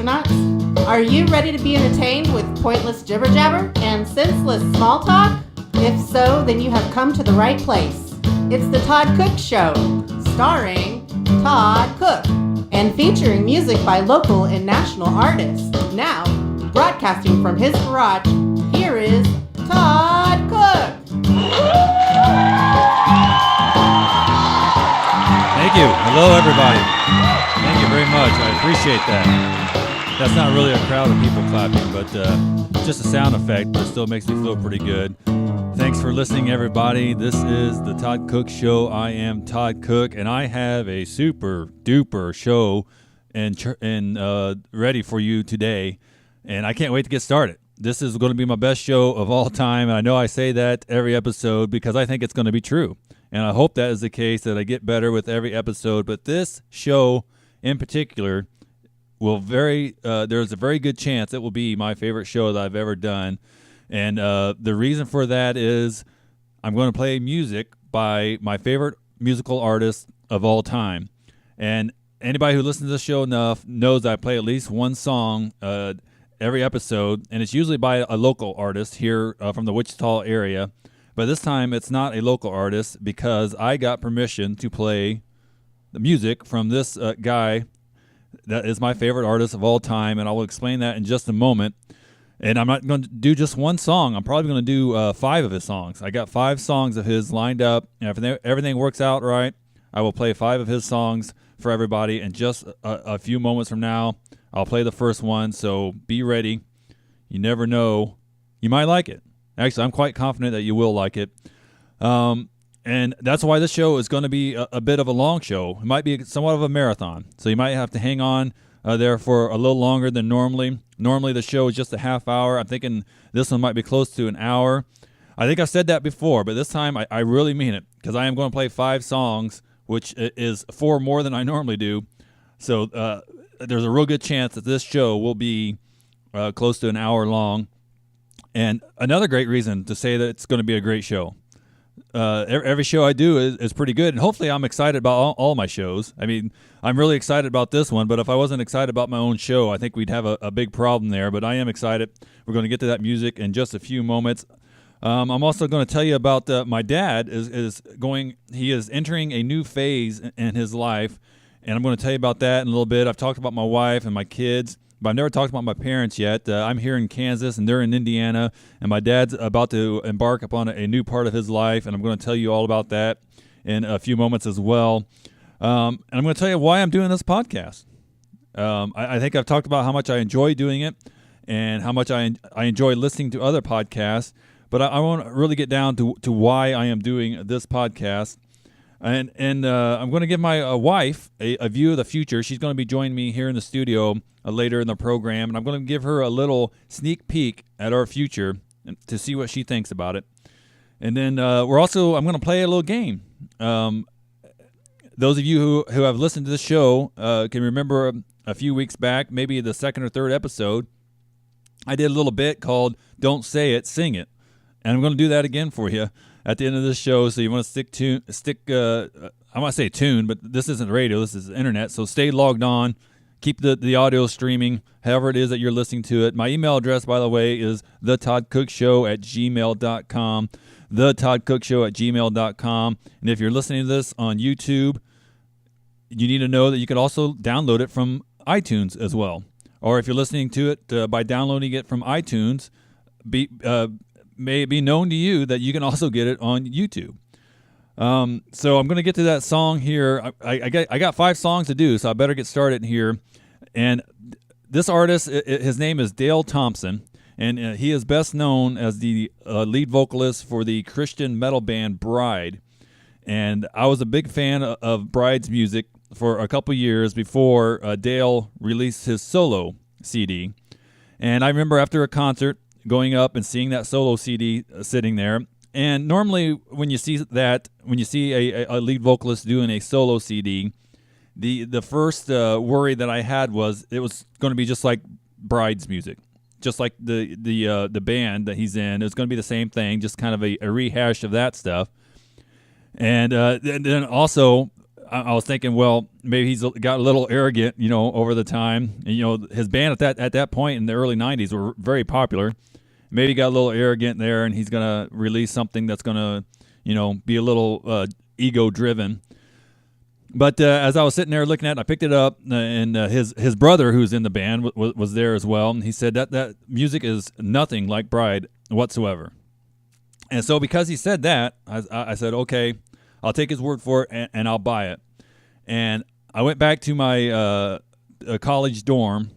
nuts? Are you ready to be entertained with pointless jibber-jabber and senseless small talk? If so, then you have come to the right place. It's the Todd Cook Show, starring Todd Cook, and featuring music by local and national artists. Now, broadcasting from his garage, here is Todd Cook. Thank you. Hello, everybody. Thank you very much. I appreciate that. That's not really a crowd of people clapping, but just a sound effect, but it still makes me feel pretty good. Thanks for listening, everybody. This is the Todd Cook Show. I am Todd Cook, and I have a super duper show and ready for you today, and I can't wait to get started. This is going to be my best show of all time, and I know I say that every episode because I think it's going to be true. And I hope that is the case, that I get better with every episode. But this show in particular there's a very good chance it will be my favorite show that I've ever done. And the reason for that is I'm going to play music by my favorite musical artists of all time. And anybody who listens to this show enough knows I play at least one song every episode. And it's usually by a local artist here from the Wichita area. But this time, it's not a local artist because I got permission to play the music from this guy that is my favorite artist of all time, and I will explain that in just a moment. And I'm not going to do just one song. I'm probably going to do 5 of his songs. I got 5 songs of his lined up, and if everything works out right, I will play 5 of his songs for everybody. And just a few moments from now, I'll play the first one, so be ready. You never know. You might like it. Actually, I'm quite confident that you will like it. And that's why this show is going to be a bit of a long show. It might be somewhat of a marathon. So you might have to hang on there for a little longer than normally. Normally the show is just a half hour. I'm thinking this one might be close to an hour. I think I've said that before, but this time I really mean it because I am going to play 5 songs, which is 4 more than I normally do. So there's a real good chance that this show will be close to an hour long. And another great reason to say that it's going to be a great show. Every show I do is pretty good, and hopefully I'm excited about all my shows. I mean, I'm really excited about this one, but if I wasn't excited about my own show, I think we'd have a big problem there. But I am excited. We're going to get to that music in just a few moments. I'm also going to tell you about my dad he is entering a new phase in his life, and I'm going to tell you about that in a little bit. I've talked about my wife and my kids, but I've never talked about my parents yet. I'm here in Kansas, and they're in Indiana, and my dad's about to embark upon a new part of his life, and I'm going to tell you all about that in a few moments as well. And I'm going to tell you why I'm doing this podcast. I think I've talked about how much I enjoy doing it and how much I enjoy listening to other podcasts, but I want to really get down to why I am doing this podcast. And I'm going to give my wife a view of the future. She's going to be joining me here in the studio later in the program, and I'm going to give her a little sneak peek at our future to see what she thinks about it. And then I'm going to play a little game. Those of you who have listened to this show can remember a few weeks back, maybe the second or third episode, I did a little bit called Don't Say It, Sing It. And I'm going to do that again for you at the end of this show, so you want to I want to say tuned, but this isn't radio, this is internet, so stay logged on, keep the audio streaming, however it is that you're listening to it. My email address, by the way, is thetoddcookshow@gmail.com, thetoddcookshow@gmail.com, and if you're listening to this on YouTube, you need to know that you can also download it from iTunes as well, or if you're listening to it by downloading it from iTunes, may it be known to you that you can also get it on YouTube. So I'm going to get to that song here. I got 5 songs to do, so I better get started here. And this artist, his name is Dale Thompson, and he is best known as the lead vocalist for the Christian metal band Bride. And I was a big fan of Bride's music for a couple years before Dale released his solo CD. And I remember after a concert, going up and seeing that solo CD sitting there. And normally when you see a lead vocalist doing a solo CD, the first worry that I had was it was going to be just like Bride's music, just like the band that he's in. It's going to be the same thing, just kind of a rehash of that stuff. And then also I was thinking, well, maybe he's got a little arrogant, over the time. And, his band at that point in the early 90s were very popular. Maybe he got a little arrogant there, and he's going to release something that's going to, be a little ego-driven. But as I was sitting there looking at it, I picked it up, and his brother, who's in the band, was there as well. And he said that music is nothing like Bride whatsoever. And so because he said that, I said, okay, I'll take his word for it, and I'll buy it. And I went back to my college dorm.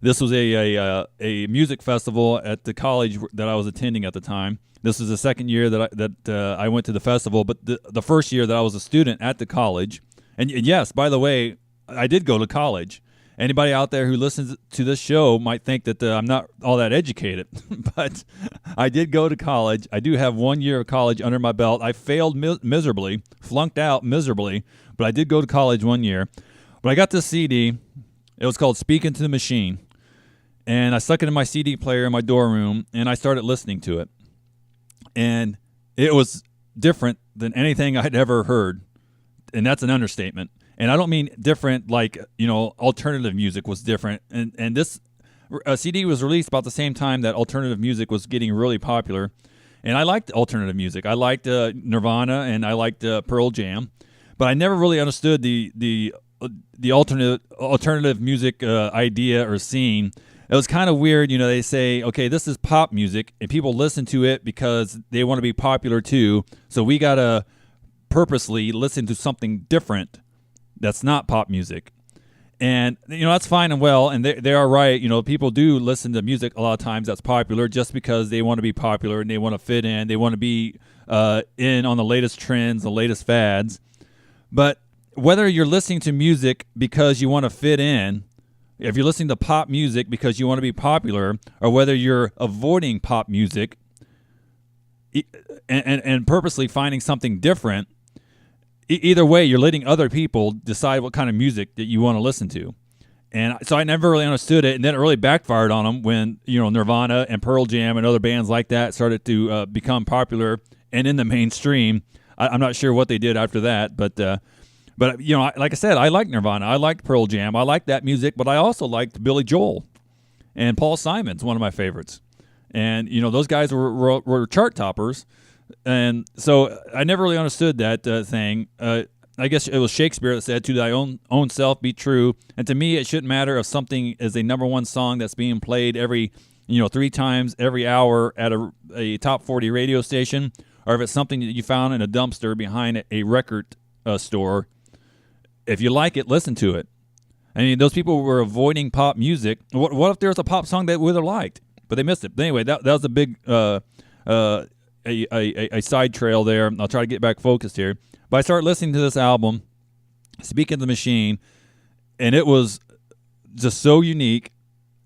This was a music festival at the college that I was attending at the time. This was the second year that I went to the festival, but the first year that I was a student at the college. And yes, by the way, I did go to college. Anybody out there who listens to this show might think that I'm not all that educated, but I did go to college. I do have 1 year of college under my belt. I failed miserably, flunked out miserably, but I did go to college 1 year. But I got this CD. It was called Speaking to the Machine, and I stuck it in my CD player in my dorm room, and I started listening to it. And it was different than anything I'd ever heard, and that's an understatement. And I don't mean different like, alternative music was different. And this CD was released about the same time that alternative music was getting really popular. And I liked alternative music. I liked Nirvana, and I liked Pearl Jam. But I never really understood the alternative music idea or scene. It was kind of weird. They say, okay, this is pop music, and people listen to it because they want to be popular too. So we got to purposely listen to something different that's not pop music. And, that's fine and well, and they are right. People do listen to music a lot of times that's popular just because they want to be popular and they want to fit in. They want to be in on the latest trends, the latest fads. But whether you're listening to music because you want to fit in, if you're listening to pop music because you want to be popular, or whether you're avoiding pop music and purposely finding something different, either way, you're letting other people decide what kind of music that you want to listen to. And so I never really understood it, and then it really backfired on them when, Nirvana and Pearl Jam and other bands like that started to become popular and in the mainstream. I'm not sure what they did after that, but like I said, I liked Nirvana, I liked Pearl Jam, I liked that music, but I also liked Billy Joel, and Paul Simon's one of my favorites. And, those guys were chart toppers. And so I never really understood that thing. I guess it was Shakespeare that said, to thy own self be true. And to me, it shouldn't matter if something is a number one song that's being played every, 3 times every hour at a top 40 radio station, or if it's something that you found in a dumpster behind a record store. If you like it, listen to it. I mean, those people were avoiding pop music. What if there's a pop song that would have liked, but they missed it? But anyway, that was a big a side trail there. I'll try to get back focused here. But I started listening to this album, Speaking of the Machine, and it was just so unique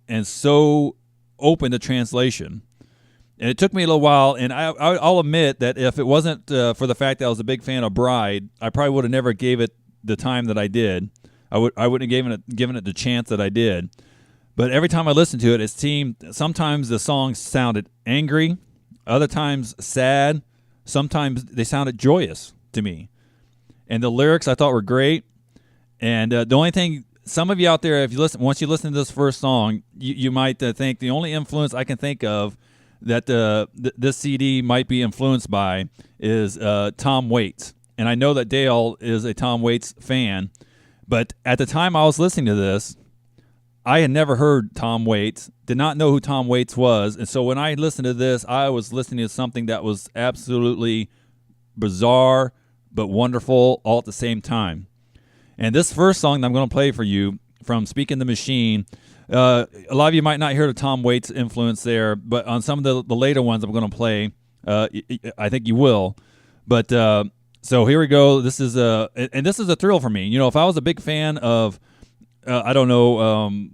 and so open to translation. And it took me a little while, and I'll admit that if it wasn't for the fact that I was a big fan of Bride, I probably would have never gave it the time that I did. I wouldn't have given it the chance that I did. But every time I listened to it, it seemed sometimes the songs sounded angry, other times sad, sometimes they sounded joyous to me. And the lyrics I thought were great. And the only thing, some of you out there, once you listen to this first song, you might think the only influence I can think of that this CD might be influenced by is Tom Waits. And I know that Dale is a Tom Waits fan, but at the time I was listening to this, I had never heard Tom Waits, did not know who Tom Waits was, and so when I listened to this, I was listening to something that was absolutely bizarre but wonderful all at the same time. And this first song that I'm going to play for you from Speaking the Machine, a lot of you might not hear the Tom Waits influence there, but on some of the later ones I'm going to play, I think you will. But so here we go. This is this is a thrill for me. If I was a big fan of Jason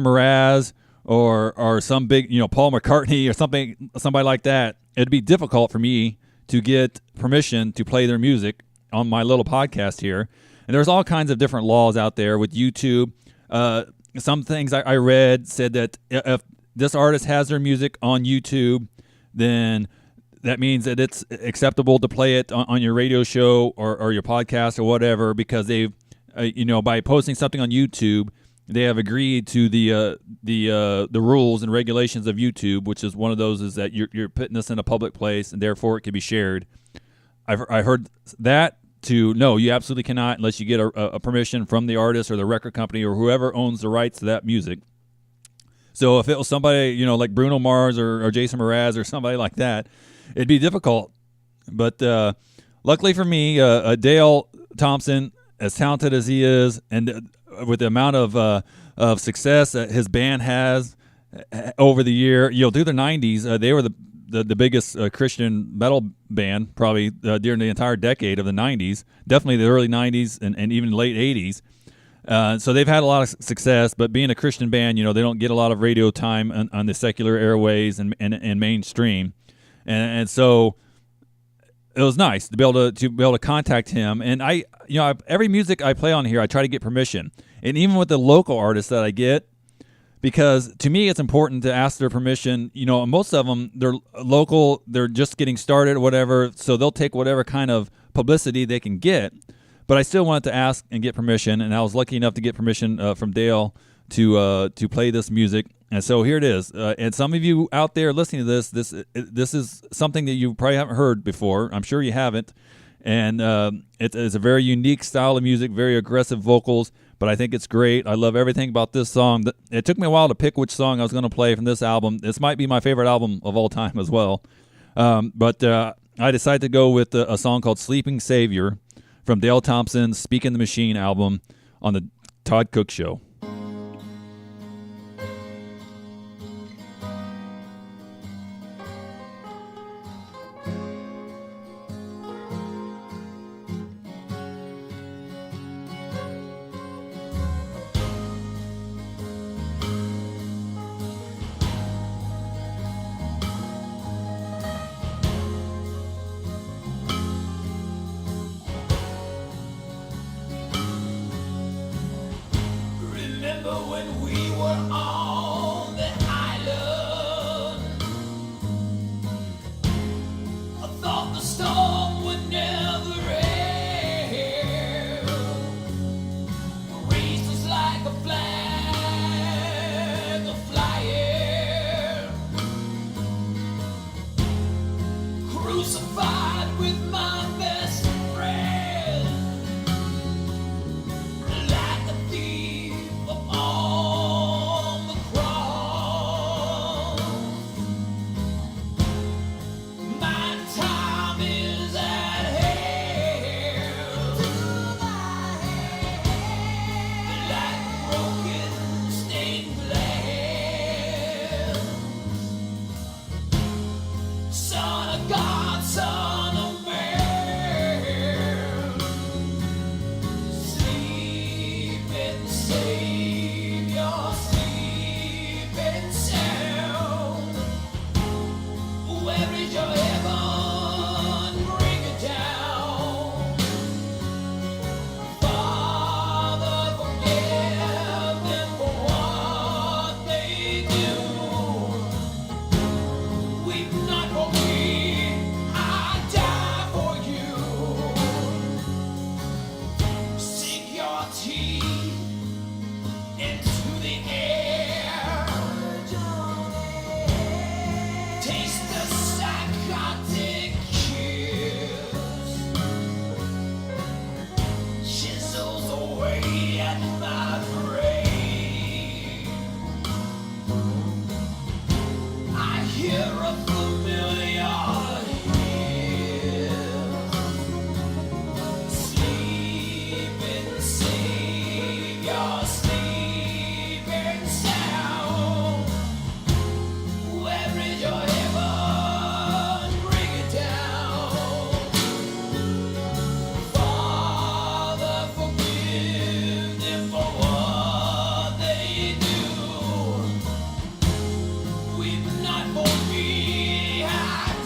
Mraz or some big, Paul McCartney or somebody like that, it'd be difficult for me to get permission to play their music on my little podcast here. And there's all kinds of different laws out there with YouTube. Some things I read said that if this artist has their music on YouTube, then that means that it's acceptable to play it on your radio show or your podcast or whatever, because they've, by posting something on YouTube, they have agreed to the rules and regulations of YouTube, which is one of those is that you're putting this in a public place and therefore it can be shared. I heard that to no, you absolutely cannot unless you get a permission from the artist or the record company or whoever owns the rights to that music. So if it was somebody, like Bruno Mars or Jason Mraz or somebody like that, it'd be difficult. But luckily for me, Dale Thompson, as talented as he is, and with the amount of success that his band has over the year, through the 90s, they were the biggest Christian metal band probably during the entire decade of the 90s, definitely the early 90s and even late 80s. So they've had a lot of success, but being a Christian band, they don't get a lot of radio time on the secular airways and mainstream, and so it was nice to be able to contact him. And every music I play on here, I try to get permission, and even with the local artists that I get, because to me it's important to ask their permission. Most of them, they're local, they're just getting started or whatever, so they'll take whatever kind of publicity they can get. But I still wanted to ask and get permission, and I was lucky enough to get permission from Dale to play this music. And so here it is. And some of you out there listening to this is something that you probably haven't heard before. I'm sure you haven't. And it's a very unique style of music, very aggressive vocals, but I think it's great. I love everything about this song. It took me a while to pick which song I was going to play from this album. This might be my favorite album of all time as well. But I decided to go with a song called Sleeping Savior from Dale Thompson's Speaking the Machine album on the Todd Cook Show. Weep not for me, I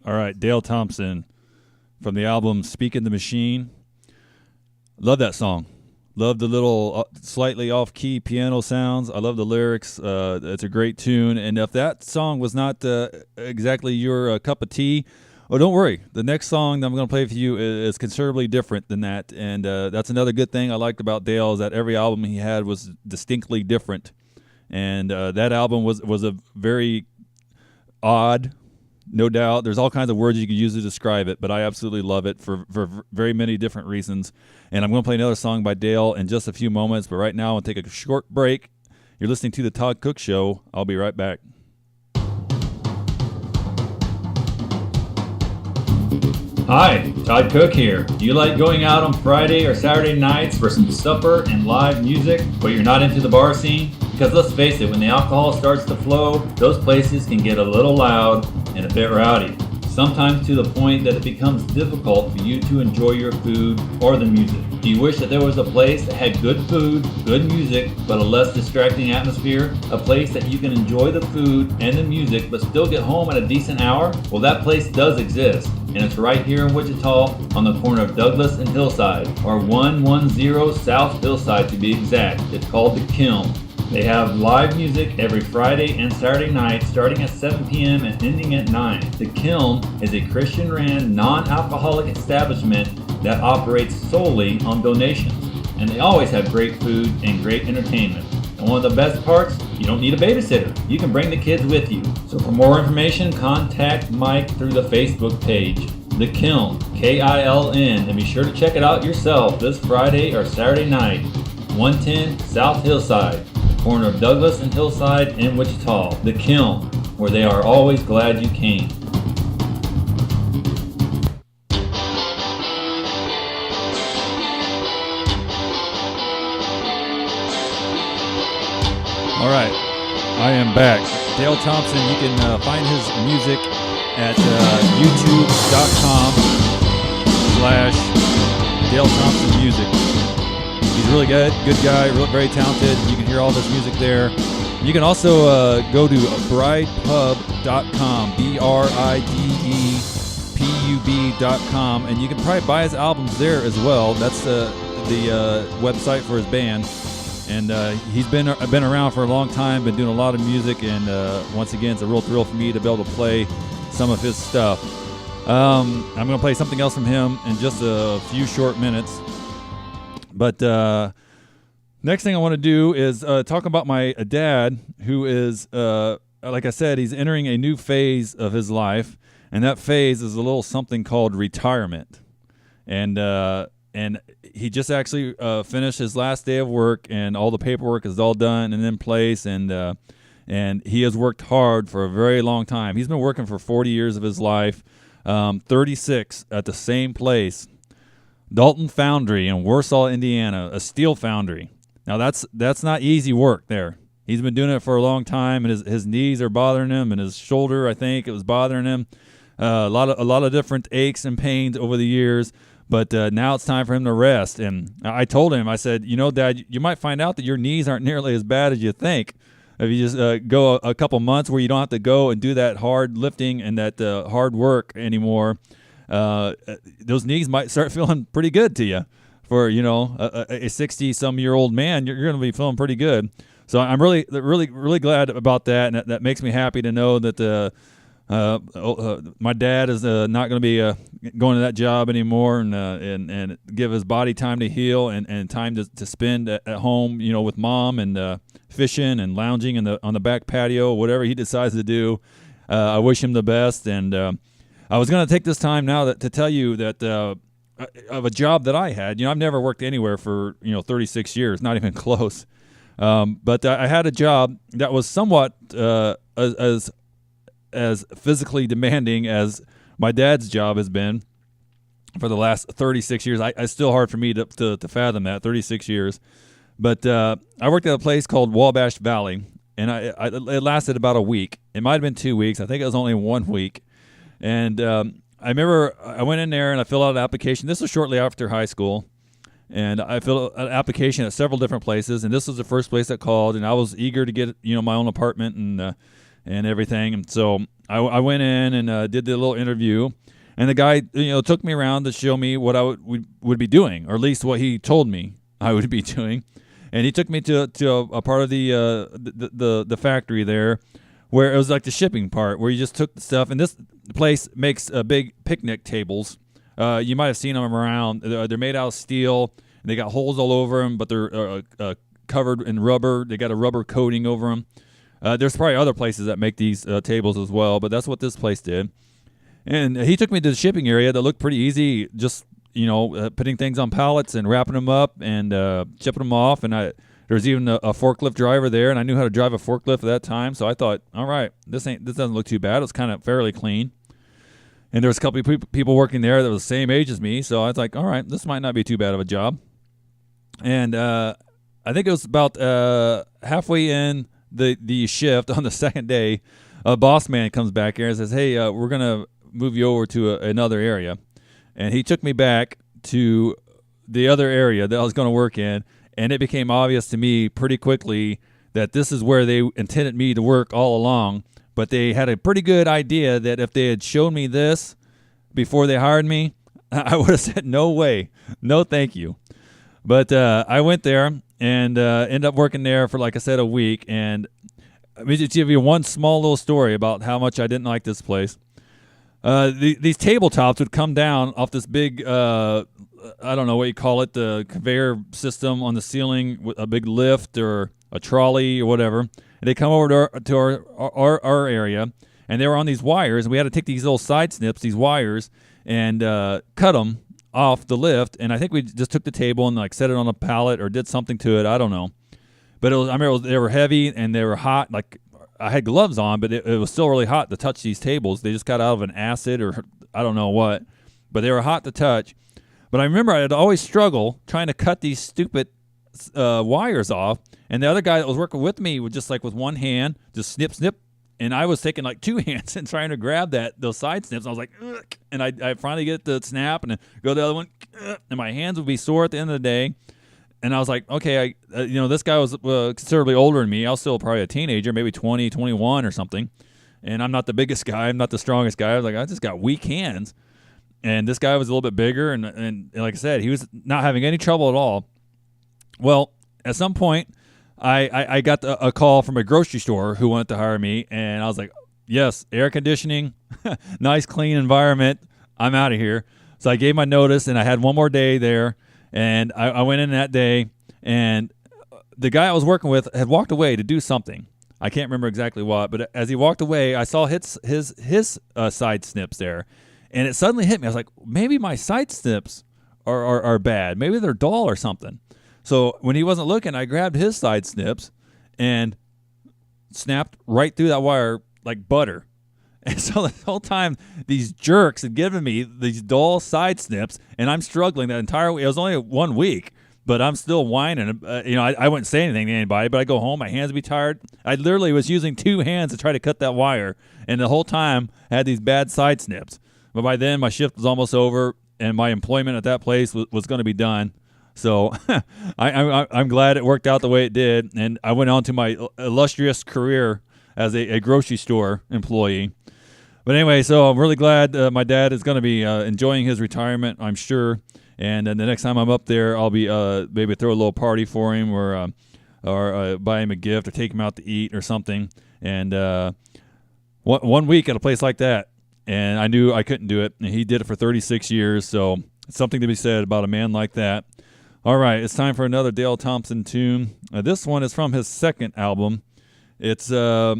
All right, Dale Thompson from the album Speaking the Machine. Love that song. Love the little slightly off-key piano sounds. I love the lyrics. It's a great tune. And if that song was not exactly your cup of tea, oh, don't worry. The next song that I'm going to play for you is considerably different than that. And that's another good thing I liked about Dale is that every album he had was distinctly different. And that album was a very odd, no doubt. There's all kinds of words you could use to describe it, but I absolutely love it for very many different reasons. And I'm going to play another song by Dale in just a few moments, but right now I'll take a short break. You're listening to The Todd Cook Show. I'll be right back. Hi, Todd Cook here. Do you like going out on Friday or Saturday nights for some supper and live music, but you're not into the bar scene? Because let's face it, when the alcohol starts to flow, those places can get a little loud and a bit rowdy. Sometimes to the point that it becomes difficult for you to enjoy your food or the music. Do you wish that there was a place that had good food, good music, but a less distracting atmosphere? A place that you can enjoy the food and the music, but still get home at a decent hour? Well, that place does exist, and it's right here in Wichita on the corner of Douglas and Hillside, or 110 South Hillside to be exact. It's called The Kiln. They have live music every Friday and Saturday night starting at 7 p.m. and ending at 9. The Kiln is a Christian-ran, non-alcoholic establishment that operates solely on donations. And they always have great food and great entertainment. And one of the best parts, you don't need a babysitter. You can bring the kids with you. So for more information, contact Mike through the Facebook page. The Kiln, K-I-L-N, and be sure to check it out yourself this Friday or Saturday night. 110 South Hillside, corner of Douglas and Hillside in Wichita. The Kiln, where they are always glad you came. All right, I am back. Dale Thompson, you can find his music at youtube.com/Dale Thompson Music. He's really good guy, very talented. You can hear all of his music there. You can also go to bridepub.com, BRIDEPUB.com, and you can probably buy his albums there as well. That's the website for his band. And he's been around for a long time, been doing a lot of music, and once again, it's a real thrill for me to be able to play some of his stuff. I'm going to play something else from him in just a few short minutes. But next thing I want to do is talk about my dad, who is, like I said, he's entering a new phase of his life, and that phase is a little something called retirement. And he just actually finished his last day of work, and all the paperwork is all done and in place, and he has worked hard for a very long time. He's been working for 40 years of his life, 36 at the same place, Dalton Foundry in Warsaw, Indiana, a steel foundry. Now that's not easy work there. He's been doing it for a long time, and his knees are bothering him, and his shoulder, I think, it was bothering him. A lot of different aches and pains over the years. But now it's time for him to rest. And I told him, I said, Dad, you might find out that your knees aren't nearly as bad as you think. If you just go a couple months where you don't have to go and do that hard lifting and that hard work anymore, those knees might start feeling pretty good to you. For, a 60-some-year-old man, you're going to be feeling pretty good. So I'm really, really, really glad about that. And that makes me happy to know that my dad is not going to be going to that job anymore, and give his body time to heal and time to spend at home, with mom, and fishing and lounging on the back patio, whatever he decides to do. I wish him the best, and I was going to take this time now to tell you that of a job that I had. I've never worked anywhere for 36 years, not even close. But I had a job that was somewhat as physically demanding as my dad's job has been for the last 36 years. It's still hard for me to fathom that, 36 years. But I worked at a place called Wabash Valley, and it lasted about a week. It might have been 2 weeks. I think it was only 1 week. And I remember I went in there and I filled out an application. This was shortly after high school. And I filled out an application at several different places, and this was the first place I called. And I was eager to get my own apartment and everything. And so I went in and did the little interview, and the guy took me around to show me what I would be doing, or at least what he told me I would be doing. And he took me to a part of the factory there, where it was like the shipping part, where you just took the stuff. And this place makes big picnic tables. You might have seen them around. They're made out of steel, and they got holes all over them, but they're covered in rubber. They got a rubber coating over them. There's probably other places that make these tables as well, but that's what this place did. And he took me to the shipping area that looked pretty easy, just putting things on pallets and wrapping them up and shipping them off. And there was even a forklift driver there, and I knew how to drive a forklift at that time. So I thought, all right, this doesn't look too bad. It was kind of fairly clean. And there was a couple of people working there that was the same age as me. So I was like, all right, this might not be too bad of a job. And I think it was about halfway in the shift on the second day, a boss man comes back here and says, hey, we're going to move you over to another area. And he took me back to the other area that I was going to work in, and it became obvious to me pretty quickly that this is where they intended me to work all along. But they had a pretty good idea that if they had shown me this before they hired me, I would have said, no way, no thank you. But I went there and ended up working there for, like I said, a week. And let me just give you one small little story about how much I didn't like this place. These tabletops would come down off this big, I don't know what you call it, the conveyor system on the ceiling with a big lift or a trolley or whatever. And they come over to our area, and they were on these wires, and we had to take these little side snips, these wires, and cut them off the lift. And I think we just took the table and like set it on a pallet or did something to it. I don't know. But I remember they were heavy and they were hot. Like I had gloves on, but it was still really hot to touch these tables. They just got out of an acid or I don't know what, but they were hot to touch. But I remember I'd always struggle trying to cut these stupid wires off. And the other guy that was working with me would just like with one hand, just snip, snip. And I was taking like two hands and trying to grab those side snips. I was like, ugh, and I finally get the snap and then go to the other one, and my hands would be sore at the end of the day. And I was like, okay, this guy was considerably older than me. I was still probably a teenager, maybe 20, 21 or something. And I'm not the biggest guy. I'm not the strongest guy. I was like, I just got weak hands. And this guy was a little bit bigger. And like I said, he was not having any trouble at all. Well, at some point, I got a call from a grocery store who wanted to hire me. And I was like, yes, air conditioning, nice, clean environment. I'm out of here. So I gave my notice, and I had one more day there. And I went in that day, and the guy I was working with had walked away to do something. I can't remember exactly what, but as he walked away, I saw his side snips there, and it suddenly hit me. I was like, maybe my side snips are bad. Maybe they're dull or something. So when he wasn't looking, I grabbed his side snips and snapped right through that wire like butter. And so the whole time, these jerks had given me these dull side snips, and I'm struggling that entire week. It was only 1 week, but I'm still whining. I wouldn't say anything to anybody, but I go home, my hands would be tired. I literally was using two hands to try to cut that wire, and the whole time I had these bad side snips. But by then, my shift was almost over, and my employment at that place was going to be done. So I'm glad it worked out the way it did, and I went on to my illustrious career as a grocery store employee. But anyway, so I'm really glad my dad is going to be enjoying his retirement, I'm sure. And then the next time I'm up there, I'll be maybe throw a little party for him or buy him a gift or take him out to eat or something. And 1 week at a place like that, and I knew I couldn't do it. And he did it for 36 years, so it's something to be said about a man like that. All right, it's time for another Dale Thompson tune. This one is from his second album. It's a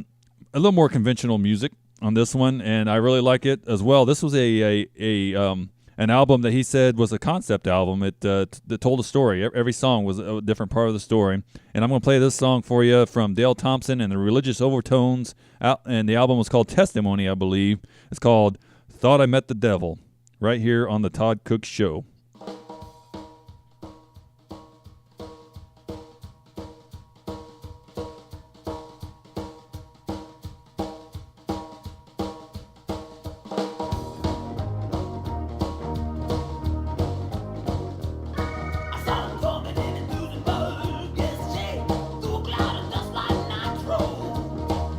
little more conventional music on this one, and I really like it as well. This was an album that he said was a concept album. It that told a story. Every song was a different part of the story. And I'm going to play this song for you from Dale Thompson and the Religious Overtones, and the album was called Testimony, I believe. It's called Thought I Met the Devil, right here on the Todd Cook Show.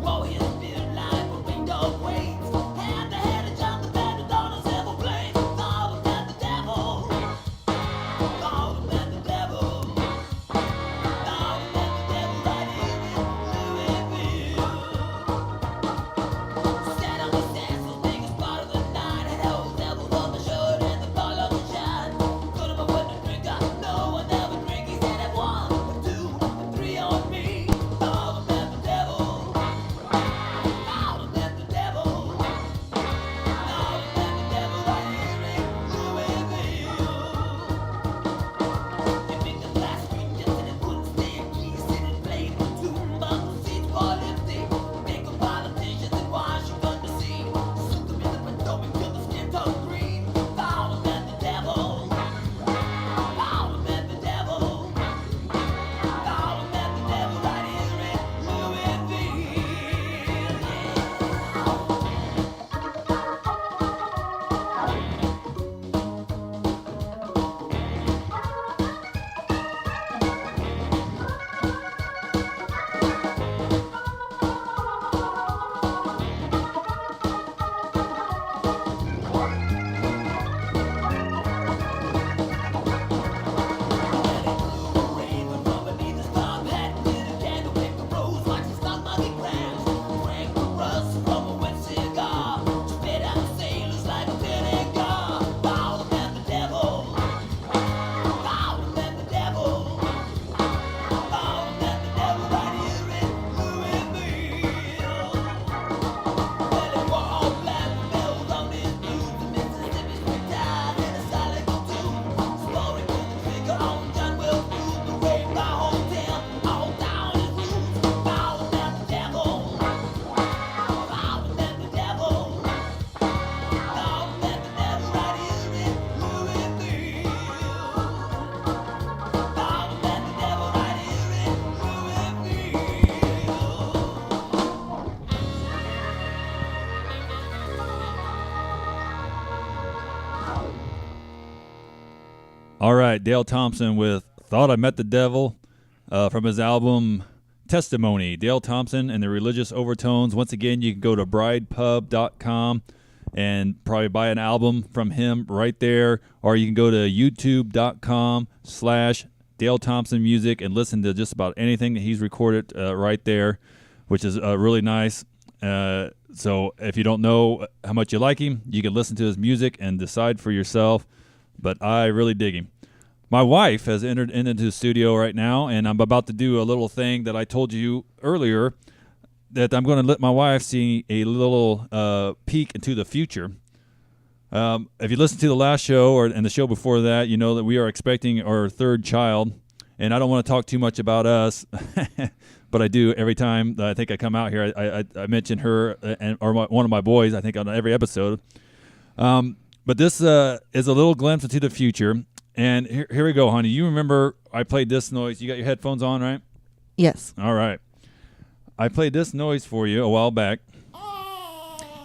Whoa, his beard like All right, Dale Thompson with Thought I Met the Devil from his album Testimony. Dale Thompson and the Religious Overtones. Once again, you can go to bridepub.com and probably buy an album from him right there, or you can go to youtube.com/Dale Thompson Music and listen to just about anything that he's recorded right there, which is really nice. So if you don't know how much you like him, you can listen to his music and decide for yourself, but I really dig him. My wife has entered into the studio right now, and I'm about to do a little thing that I told you earlier, that I'm going to let my wife see a little peek into the future. If you listen to the last show and the show before that, you know that we are expecting our third child, and I don't want to talk too much about us, but I do every time that I think I come out here. I mention her or one of my boys, I think, on every episode. But this is a little glimpse into the future. And here we go, honey. You remember I played this noise. You got your headphones on, right? Yes. All right. I played this noise for you a while back.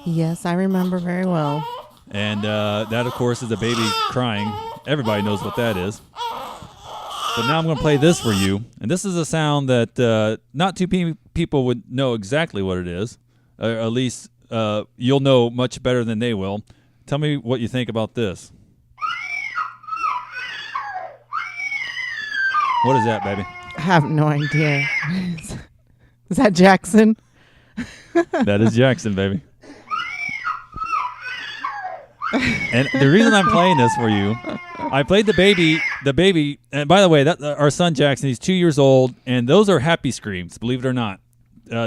Yes, I remember very well. And that, of course, is a baby crying. Everybody knows what that is. But now I'm going to play this for you. And this is a sound that not too many people would know exactly what it is. At least you'll know much better than they will. Tell me what you think about this. What is that, baby? I have no idea. Is that Jackson? That is Jackson, baby. And the reason I'm playing this for you, I played the baby, and by the way, that our son Jackson, he's 2 years old, and those are happy screams, believe it or not.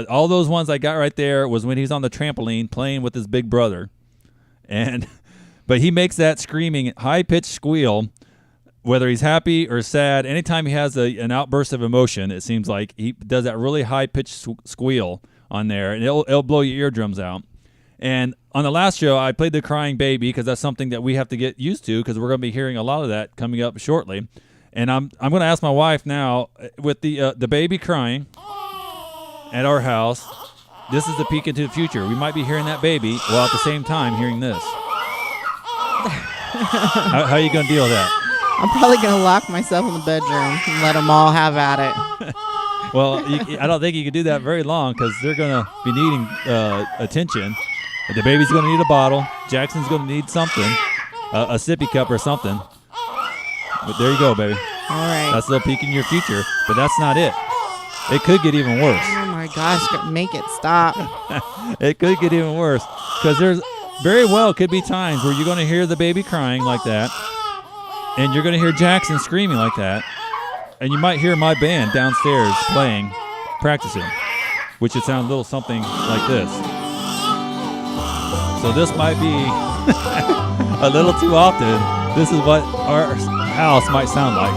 All those ones I got right there was when he's on the trampoline playing with his big brother. But he makes that screaming, high-pitched squeal, whether he's happy or sad. Anytime he has an outburst of emotion, it seems like he does that really high-pitched squeal on there, and it'll blow your eardrums out. And on the last show, I played the crying baby because that's something that we have to get used to because we're going to be hearing a lot of that coming up shortly. And I'm going to ask my wife now, with the baby crying at our house, this is the peek into the future. We might be hearing that baby while at the same time hearing this. How are you going to deal with that? I'm probably going to lock myself in the bedroom and let them all have at it. Well, I don't think you can do that very long because they're going to be needing attention. The baby's going to need a bottle. Jackson's going to need something, a sippy cup or something. But there you go, baby. All right. That's a little peek in your future, but that's not it. It could get even worse. Oh, my gosh. Make it stop. It could get even worse because there's very well could be times where you're going to hear the baby crying like that, and you're going to hear Jackson screaming like that, and you might hear my band downstairs playing, practicing, which would sound a little something like this. So this might be a little too often. This is what our house might sound like.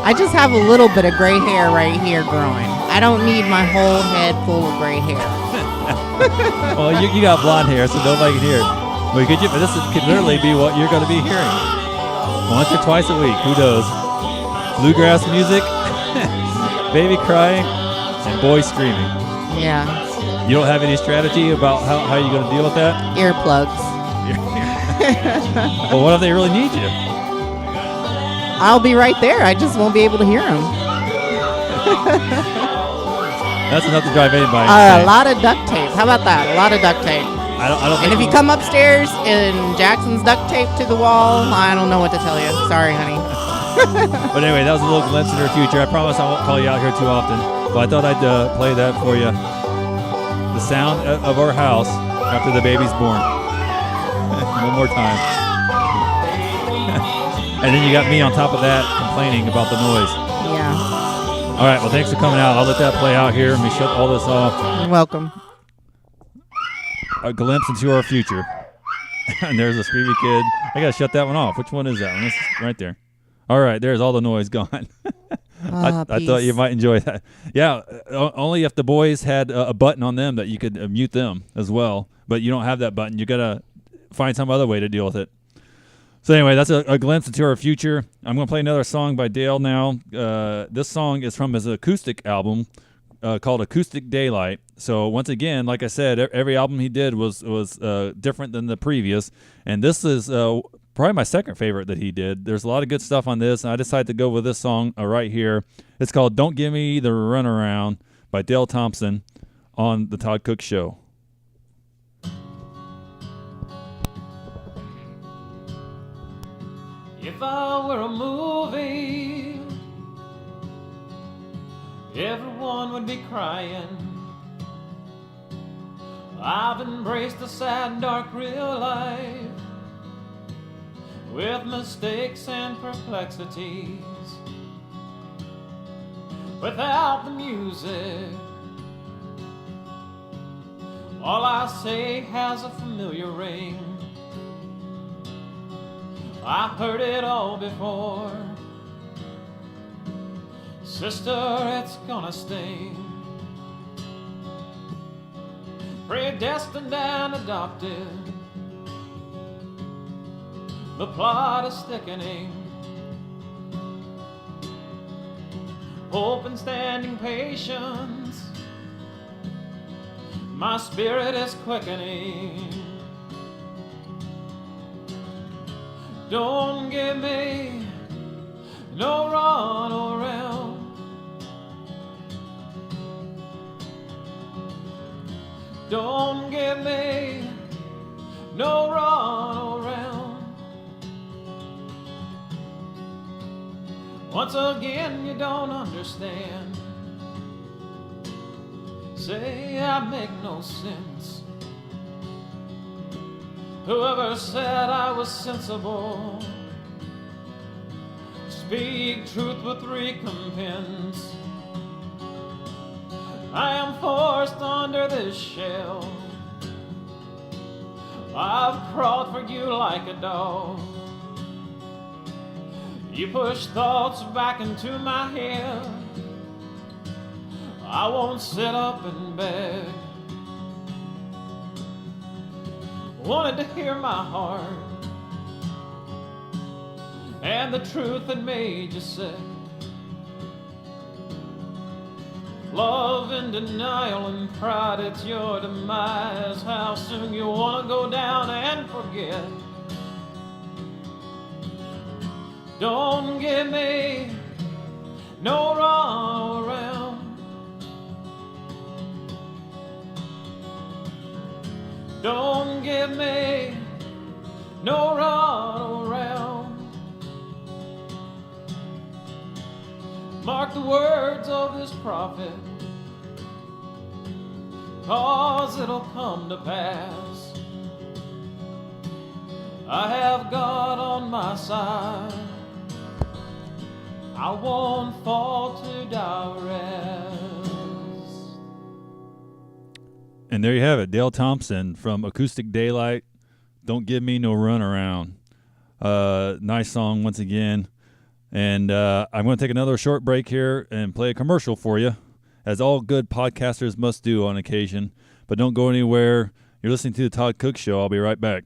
I just have a little bit of gray hair right here growing. I don't need my whole head full of gray hair. Well, you got blonde hair, so nobody can hear it. But this could literally be what you're going to be hearing. Once or twice a week, who knows? Bluegrass music, baby crying, and boys screaming. Yeah. You don't have any strategy about how you're going to deal with that? Earplugs. Well, what if they really need you? I'll be right there. I just won't be able to hear them. That's enough to drive anybody A lot of duct tape. How about that? A lot of duct tape. I don't And if you come upstairs and Jackson's duct taped to the wall, I don't know what to tell you. Sorry, honey. But anyway, that was a little glimpse into our future. I promise I won't call you out here too often. But I thought I'd play that for you. The sound of our house after the baby's born. One more time. And then you got me on top of that complaining about the noise. Yeah. All right, well, thanks for coming out. I'll let that play out here. Let me shut all this off. You're welcome. A glimpse into our future. And there's a screamy kid. I got to shut that one off. Which one is that one? This is right there. All right, there's all the noise gone. I thought you might enjoy that. Yeah, only if the boys had a button on them that you could mute them as well. But you don't have that button. You got to find some other way to deal with it. So anyway, that's a glimpse into our future. I'm going to play another song by Dale now. This song is from his acoustic album called Acoustic Daylight. So once again, like I said, every album he did was different than the previous. And this is probably my second favorite that he did. There's a lot of good stuff on this, and I decided to go with this song right here. It's called Don't Give Me the Runaround by Dale Thompson on the Todd Cook Show. If I were a movie, everyone would be crying. I've embraced the sad, dark, real life with mistakes and perplexities. Without the music, all I say has a familiar ring. I've heard it all before. Sister, it's gonna sting. Predestined and adopted, the plot is thickening. Hope and standing patience, my spirit is quickening. Don't give me no run around. Don't give me no run around. Once again, you don't understand. Say I make no sense. Whoever said I was sensible, speak truth with recompense. I am forced under this shell. I've crawled for you like a dog. You push thoughts back into my head. I won't sit up and beg. Wanted to hear my heart and the truth that made you sick. Love and denial and pride, it's your demise. How soon you wanna go down and forget. Don't give me no run around. Don't give me no run around. Mark the words of this prophet, 'cause it'll come to pass. I have God on my side. I won't fall to duress. And there you have it, Dale Thompson from Acoustic Daylight, Don't Give Me No Runaround. Nice song once again. And I'm going to take another short break here and play a commercial for you, as all good podcasters must do on occasion. But don't go anywhere. You're listening to the Todd Cook Show. I'll be right back.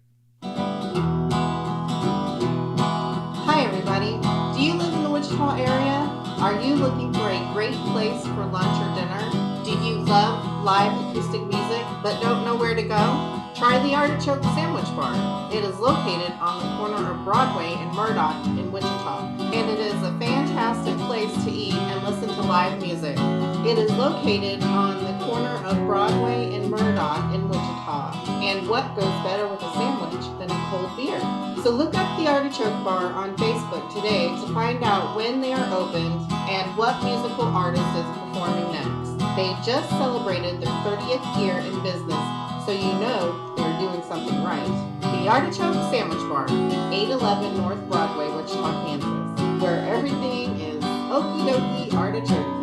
Hi, everybody. Do you live in the Wichita area? Are you looking for a great place for lunch or dinner? Do you love live acoustic music but don't know where to go? Try the Artichoke Sandwich Bar. It is located on the corner of Broadway and Murdoch in Wichita, and it is a fantastic place to eat and listen to live music. It is located on the corner of Broadway and Murdoch in Wichita, and what goes better with a sandwich than a cold beer? So look up the Artichoke Bar on Facebook today to find out when they are opened and what musical artist is performing next. They just celebrated their 30th year in business, so you know they're doing something right. The Artichoke Sandwich Bar, 811 North Broadway, Wichita, Kansas, where everything is okie dokie artichoke.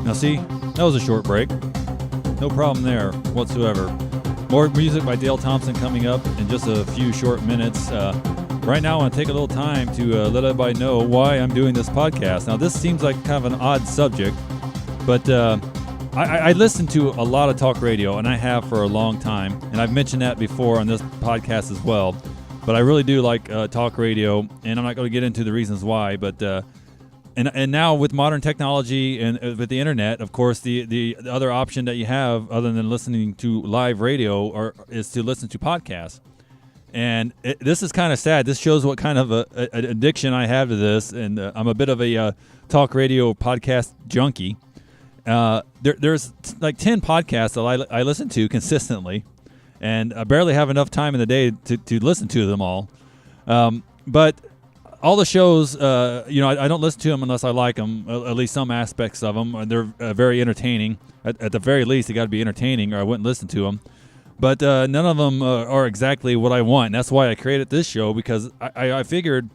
Now see, that was a short break. No problem there whatsoever. More music by Dale Thompson coming up in just a few short minutes. Right now I want to take a little time to let everybody know why I'm doing this podcast. Now this seems like kind of an odd subject, but I listen to a lot of talk radio, and I have for a long time, and I've mentioned that before on this podcast as well. But I really do like talk radio, and I'm not going to get into the reasons why, but And now with modern technology and with the internet, of course, the other option that you have other than listening to live radio is to listen to podcasts. And this is kind of sad. This shows what kind of an addiction I have to this. And I'm a bit of a talk radio podcast junkie. There's like 10 podcasts that I listen to consistently. And I barely have enough time in the day to listen to them all. But all the shows, I don't listen to them unless I like them, at least some aspects of them. They're very entertaining. At the very least, they got to be entertaining, or I wouldn't listen to them. But none of them are exactly what I want. And that's why I created this show, because I figured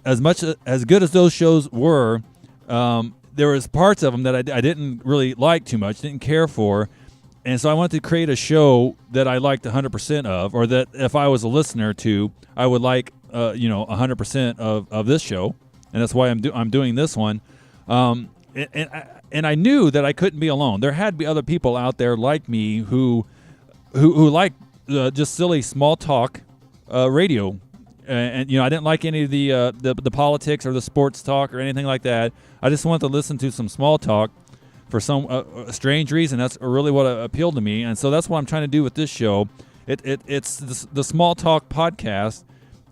as good as those shows were, there was parts of them that I didn't really like too much, didn't care for. And so I wanted to create a show that I liked 100% of, or that if I was a listener to, I would like 100% of this show. And that's why I'm doing this one. And I knew that I couldn't be alone. There had to be other people out there like me who like just silly small talk radio, and I didn't like any of the politics or the sports talk or anything like that. I just wanted to listen to some small talk for some strange reason. That's really what appealed to me, and so that's what I'm trying to do with this show. It's the small talk podcast.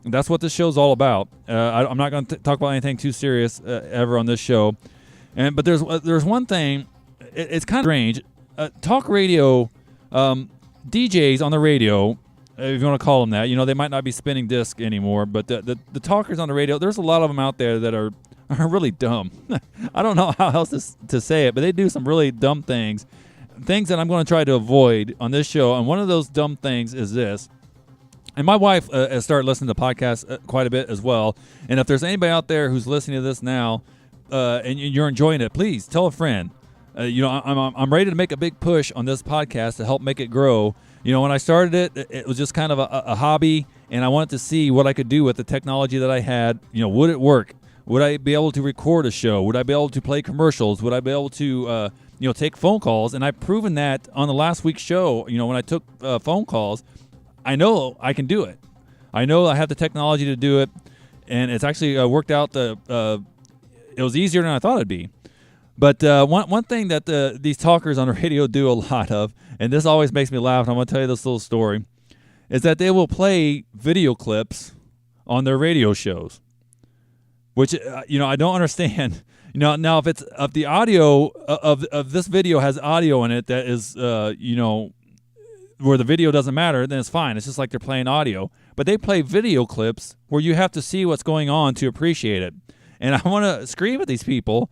That's what this show's all about. I'm not going to talk about anything too serious ever on this show, but there's one thing. It's kind of strange. Talk radio. DJs on the radio, if you want to call them that, they might not be spinning disc anymore, but the talkers on the radio, there's a lot of them out there that are really dumb. I don't know how else to say it, but they do some really dumb things that I'm going to try to avoid on this show. And one of those dumb things is this. And my wife has started listening to podcasts quite a bit as well. And if there's anybody out there who's listening to this now and you're enjoying it, please tell a friend. I'm ready to make a big push on this podcast to help make it grow. When I started it was just kind of a hobby, and I wanted to see what I could do with the technology that I had. Would it work? Would I be able to record a show? Would I be able to play commercials? Would I be able to, take phone calls? And I've proven that on the last week's show. When I took phone calls, I know I can do it. I know I have the technology to do it, and it's actually worked out. It was easier than I thought it'd be. But one thing that these talkers on the radio do a lot of, and this always makes me laugh, and I'm going to tell you this little story, is that they will play video clips on their radio shows, which I don't understand. Now if the audio of this video has audio in it that is where the video doesn't matter, then it's fine. It's just like they're playing audio. But they play video clips where you have to see what's going on to appreciate it. And I want to scream at these people.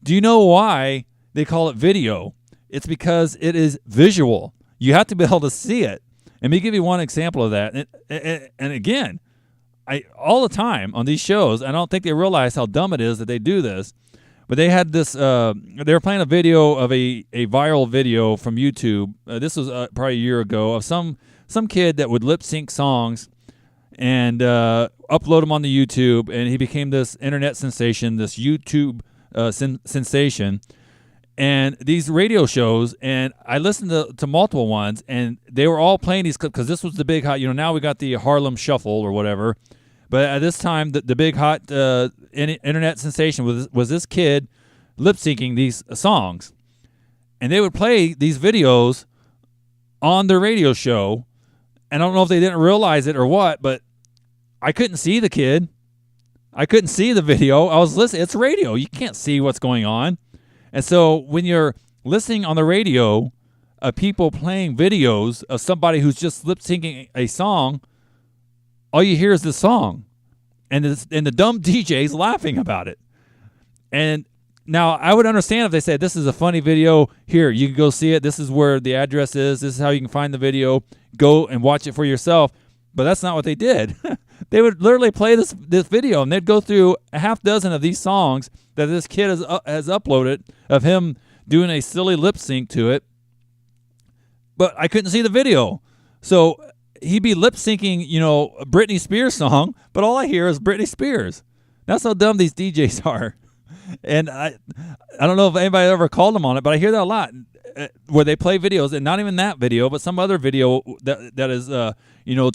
Do you know why they call it video? It's because it is visual. You have to be able to see it. And let me give you one example of that. And again, all the time on these shows, I don't think they realize how dumb it is that they do this. But they had this, they were playing a video of a viral video from YouTube. This was probably a year ago, of some kid that would lip sync songs and upload them on the YouTube. And he became this internet sensation, this YouTube sensation. And these radio shows, and I listened to multiple ones, and they were all playing these clips because this was the big hot, now we got the Harlem Shuffle or whatever. But at this time, the big hot internet sensation was this kid lip-syncing these songs. And they would play these videos on their radio show. And I don't know if they didn't realize it or what, but I couldn't see the kid. I couldn't see the video. I was listening. It's radio. You can't see what's going on. And so when you're listening on the radio of people playing videos of somebody who's just lip-syncing a song, all you hear is the song, and the dumb DJ's laughing about it. And now I would understand if they said, this is a funny video. Here, you can go see it. This is where the address is. This is how you can find the video. Go and watch it for yourself. But that's not what they did. They would literally play this video, and they'd go through a half dozen of these songs that this kid has uploaded of him doing a silly lip sync to it. But I couldn't see the video. So he'd be lip syncing, a Britney Spears song, but all I hear is Britney Spears. That's how dumb these DJs are. And I don't know if anybody ever called them on it, but I hear that a lot, where they play videos, and not even that video, but some other video that is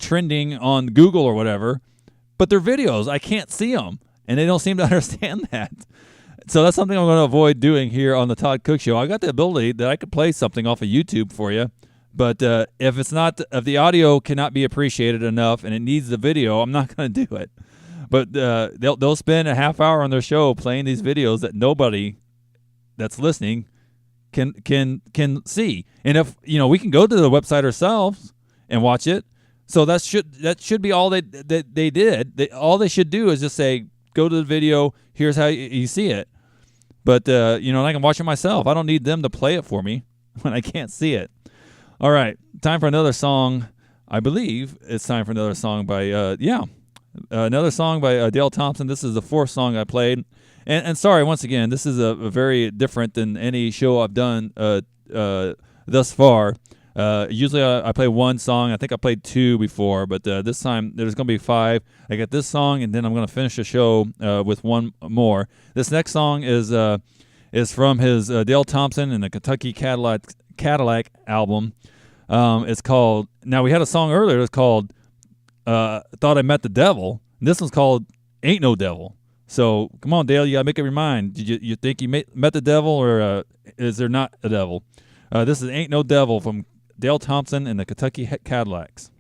trending on Google or whatever. But they're videos. I can't see them, and they don't seem to understand that. So that's something I'm going to avoid doing here on the Todd Cook Show. I got the ability that I could play something off of YouTube for you, but if the audio cannot be appreciated enough and it needs the video, I'm not going to do it. But they'll spend a half hour on their show playing these videos that nobody that's listening can see. And if we can go to the website ourselves and watch it. So that should be all they did. All they should do is just say, go to the video. Here's how you see it. But I can watch it myself. I don't need them to play it for me when I can't see it. All right, time for another song. I believe it's time for another song by another song by Dale Thompson. This is the fourth song I played. And sorry, once again, this is a very different than any show I've done thus far. Usually I play one song. I think I played two before, but this time there's going to be 5. I got this song, and then I'm going to finish the show with one more. This next song is from his Dale Thompson and the Kentucky Cadillac album. It's called. Now we had a song earlier. It was called "Thought I Met the Devil." This one's called "Ain't No Devil." So come on, Dale, you gotta make up your mind. Did you think you met the devil, or is there not a devil? This is "Ain't No Devil" from Dale Thompson and the Kentucky Cadillacs.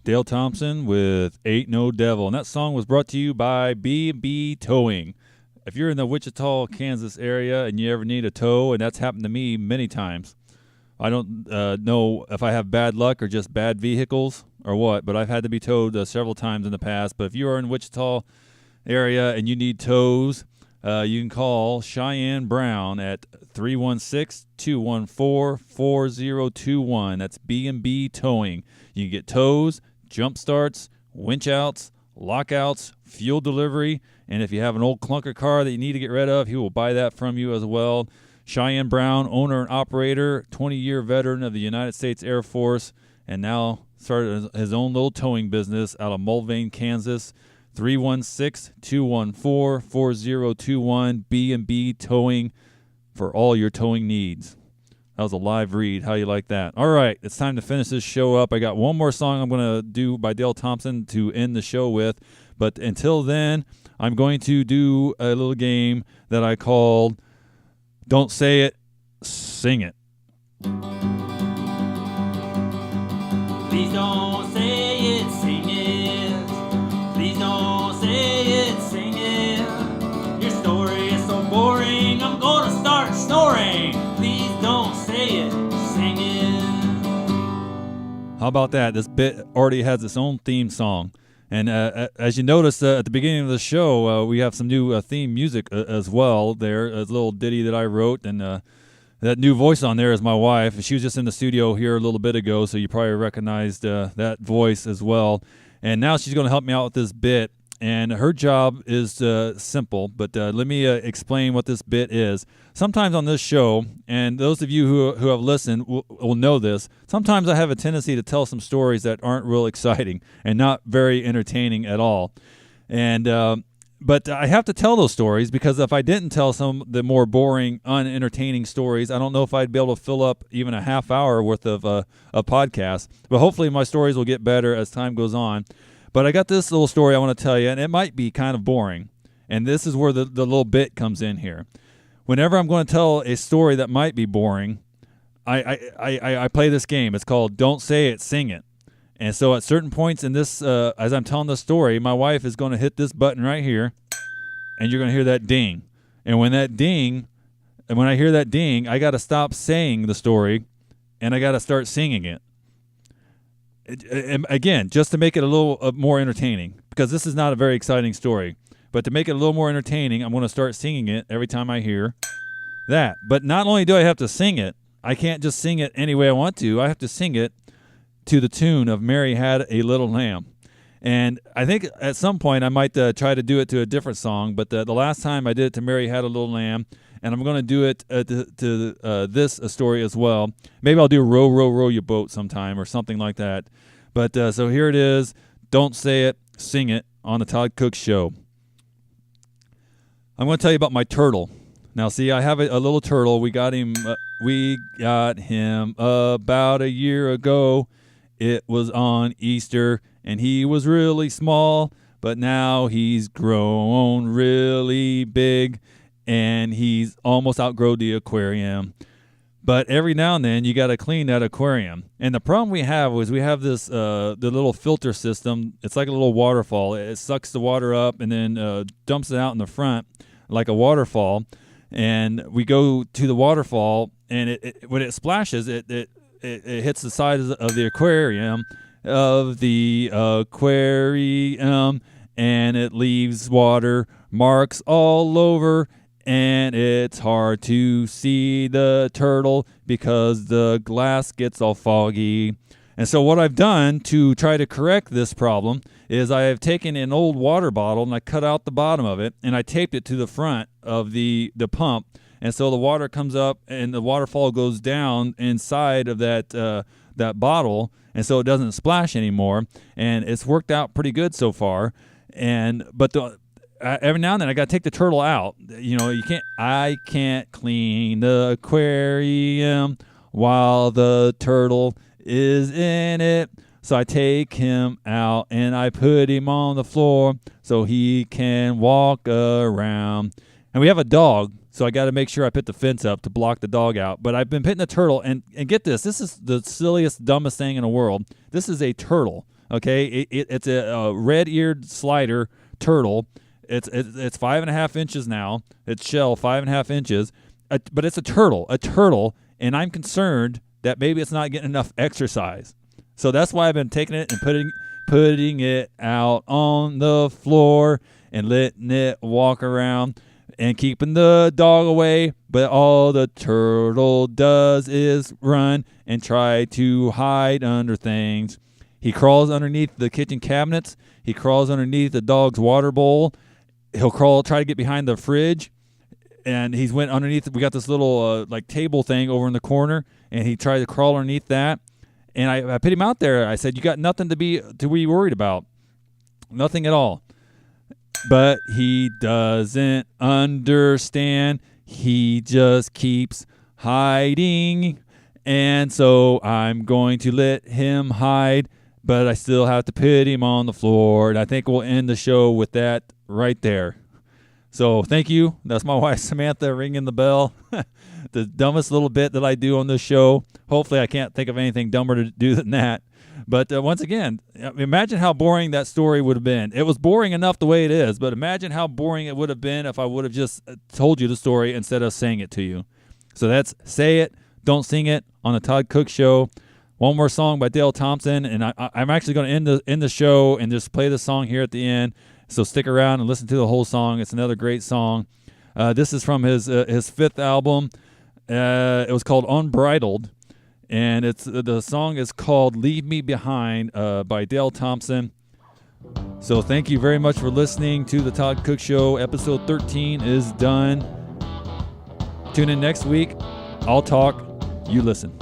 Dale Thompson with Ain't No Devil. And that song was brought to you by B&B Towing. If you're in the Wichita, Kansas area and you ever need a tow, and that's happened to me many times, I don't know if I have bad luck or just bad vehicles or what, but I've had to be towed several times in the past. But if you are in Wichita area and you need tows, you can call Cheyenne Brown at 316-214-4021. That's B&B Towing. You can get tows, jump starts, winch outs, lockouts, fuel delivery, and if you have an old clunker car that you need to get rid of, he will buy that from you as well. Cheyenne Brown, owner and operator, 20-year veteran of the United States Air Force, and now started his own little towing business out of Mulvane, Kansas. 316-214-4021, B&B Towing for all your towing needs. That was a live read. How you like that? All right, it's time to finish this show up. I got one more song I'm going to do by Dale Thompson to end the show with, but until then, I'm going to do a little game that I called Don't Say It, Sing It. Please don't say it, sing it. Please don't say it, sing it. Your story is so boring, I'm gonna start snoring. Please don't say it, sing it. How about that? This bit already has its own theme song. And as you notice at the beginning of the show, we have some new theme music as well there. A little ditty that I wrote, and that new voice on there is my wife. She was just in the studio here a little bit ago, so you probably recognized that voice as well. And now she's going to help me out with this bit. And her job is simple, but let me explain what this bit is. Sometimes on this show, and those of you who have listened will know this, sometimes I have a tendency to tell some stories that aren't real exciting and not very entertaining at all. And but I have to tell those stories because if I didn't tell some of the more boring, unentertaining stories, I don't know if I'd be able to fill up even a half hour worth of a podcast. But hopefully my stories will get better as time goes on. But I got this little story I want to tell you, and it might be kind of boring. And this is where the little bit comes in here. Whenever I'm going to tell a story that might be boring, I play this game. It's called Don't Say It, Sing It. And so at certain points in this, as I'm telling the story, my wife is going to hit this button right here, and you're going to hear that ding. And when I hear that ding, I got to stop saying the story, and I got to start singing it. Again, just to make it a little more entertaining, because this is not a very exciting story. But to make it a little more entertaining, I'm going to start singing it every time I hear that. But not only do I have to sing it, I can't just sing it any way I want to. I have to sing it to the tune of Mary Had a Little Lamb. And I think at some point I might try to do it to a different song, but the last time I did it to Mary Had a Little Lamb, and I'm going to do it to this story as well. Maybe I'll do Row, Row, Row Your Boat sometime or something like that. But so here it is. Don't Say It, Sing It on the Todd Cook Show. I'm going to tell you about my turtle. Now, see, I have a little turtle. We got him about a year ago. It was on Easter, and he was really small, but now he's grown really big, and he's almost outgrown the aquarium. But every now and then, you got to clean that aquarium. And the problem we have is we have this the little filter system. It's like a little waterfall. It sucks the water up and then dumps it out in the front like a waterfall. And we go to the waterfall, and when it splashes, it hits the side of the aquarium, and it leaves water marks all over, and it's hard to see the turtle because the glass gets all foggy. And so what I've done to try to correct this problem is I have taken an old water bottle and I cut out the bottom of it and I taped it to the front of the pump. And so the water comes up and the waterfall goes down inside of that bottle, and so it doesn't splash anymore. And it's worked out pretty good so far. But every now and then I got to take the turtle out. You know, I can't clean the aquarium while the turtle is in it. So I take him out and I put him on the floor so he can walk around. And we have a dog, so I got to make sure I put the fence up to block the dog out. But I've been pitting the turtle, and get this is the silliest, dumbest thing in the world. This is a turtle, Okay, it's a red-eared slider turtle. It's 5.5 inches now. Its shell 5.5 inches, but it's a turtle, and I'm concerned that maybe it's not getting enough exercise. So that's why I've been taking it and putting it out on the floor and letting it walk around and keeping the dog away. But all the turtle does is run and try to hide under things. He crawls underneath the kitchen cabinets. He crawls underneath the dog's water bowl. He'll try to get behind the fridge. And he's went underneath. We got this little like table thing over in the corner, and he tried to crawl underneath that. And I put him out there. I said, "You got nothing to be worried about, nothing at all." But he doesn't understand. He just keeps hiding, and so I'm going to let him hide. But I still have to put him on the floor, and I think we'll end the show with that right there. So thank you. That's my wife, Samantha, ringing the bell. The dumbest little bit that I do on this show. Hopefully I can't think of anything dumber to do than that. But once again, imagine how boring that story would have been. It was boring enough the way it is, but imagine how boring it would have been if I would have just told you the story instead of saying it to you. So that's Say It, Don't Sing It on the Todd Cook Show. One more song by Dale Thompson, and I'm actually going to end the show and just play the song here at the end. So stick around and listen to the whole song. It's another great song. This is from his 5th album. It was called Unbridled, and the song is called Leave Me Behind by Dale Thompson. So thank you very much for listening to the Todd Cook Show. Episode 13 is done. Tune in next week. I'll talk. You listen.